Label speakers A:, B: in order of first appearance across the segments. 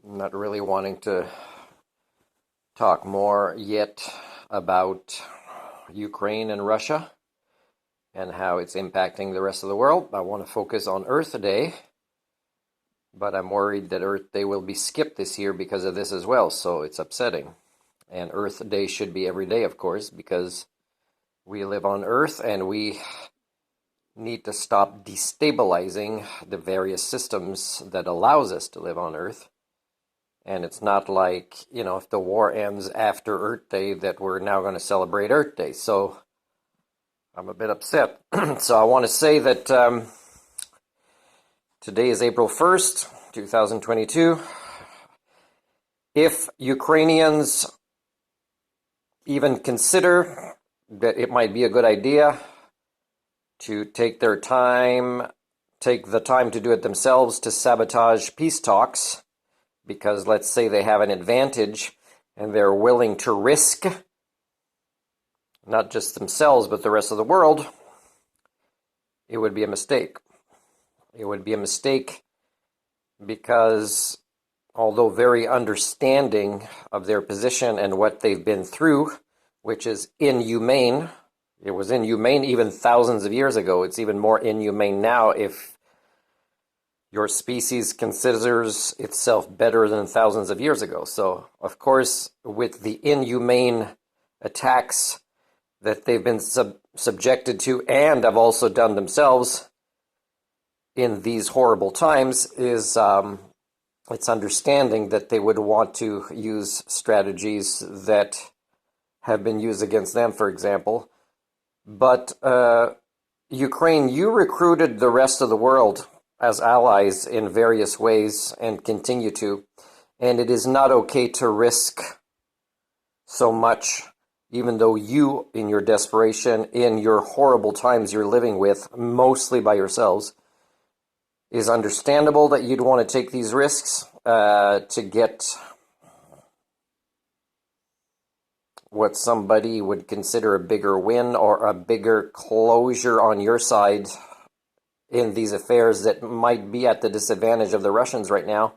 A: Not really wanting to talk more yet about Ukraine and Russia and how it's impacting the rest of the world. I want to focus on Earth Day, but I'm worried that Earth Day will be skipped this year because of this as well, so it's upsetting. And Earth Day should be every day, of course, because we live on Earth and we need to stop destabilizing the various systems that allows us to live on Earth. And it's not like, if the war ends after Earth Day that we're now going to celebrate Earth Day. So I'm a bit upset. So I want to say that today is April 1st, 2022. If Ukrainians even consider that it might be a good idea to take the time to do it themselves to sabotage peace talks, because let's say they have an advantage and they're willing to risk not just themselves but the rest of the world, it would be a mistake. It would be a mistake because although very understanding of their position and what they've been through, which is inhumane, it was inhumane even thousands of years ago. It's even more inhumane now if your species considers itself better than thousands of years ago. So, of course, with the inhumane attacks that they've been subjected to and have also done themselves in these horrible times, is it's understanding that they would want to use strategies that have been used against them, for example. But Ukraine, you recruited the rest of the world as allies in various ways and continue to. And it is not okay to risk so much, even though you, in your desperation, in your horrible times you're living with, mostly by yourselves, is understandable that you'd want to take these risks to get what somebody would consider a bigger win or a bigger closure on your side in these affairs that might be at the disadvantage of the Russians right now.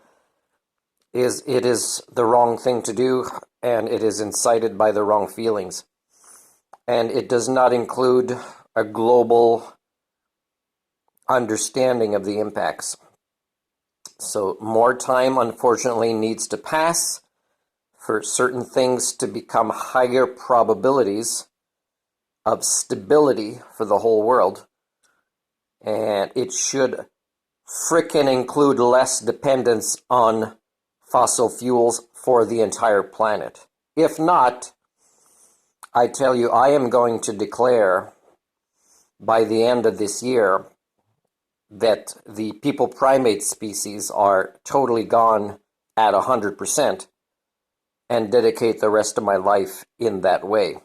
A: It is the wrong thing to do, and it is incited by the wrong feelings. And it does not include a global understanding of the impacts. So more time, unfortunately, needs to pass for certain things to become higher probabilities of stability for the whole world. And it should frickin' include less dependence on fossil fuels for the entire planet. If not, I tell you, I am going to declare by the end of this year that the People-Primate species are totally gone at 100% and dedicate the rest of my life in that way.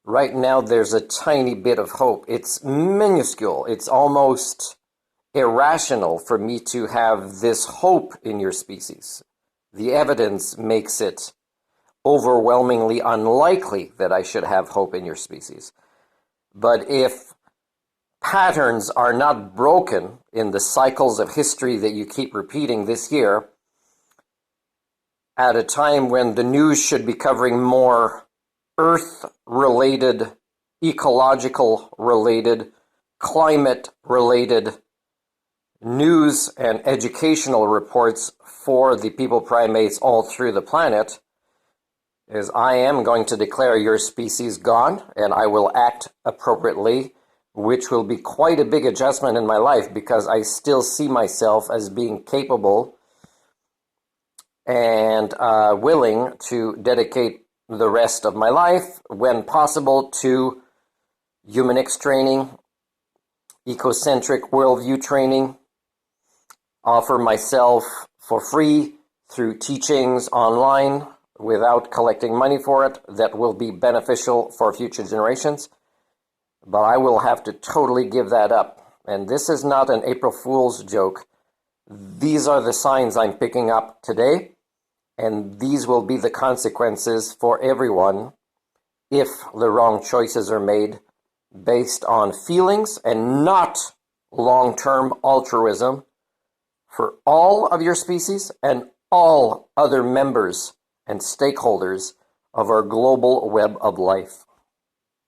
A: Right now, there's a tiny bit of hope. It's minuscule. It's almost irrational for me to have this hope in your species. The evidence makes it overwhelmingly unlikely that I should have hope in your species. But if patterns are not broken in the cycles of history that you keep repeating this year, at a time when the news should be covering more Earth-related, ecological-related, climate-related news and educational reports for the People-Primates all through the planet, is I am going to declare your species gone, and I will act appropriately, which will be quite a big adjustment in my life because I still see myself as being capable and willing to dedicate the rest of my life, when possible, to humanics training, ecocentric worldview training, offer myself for free through teachings online without collecting money for it that will be beneficial for future generations. But I will have to totally give that up. And this is not an April Fool's joke. These are the signs I'm picking up today. And these will be the consequences for everyone if the wrong choices are made based on feelings and not long-term altruism for all of your species and all other members and stakeholders of our global web of life.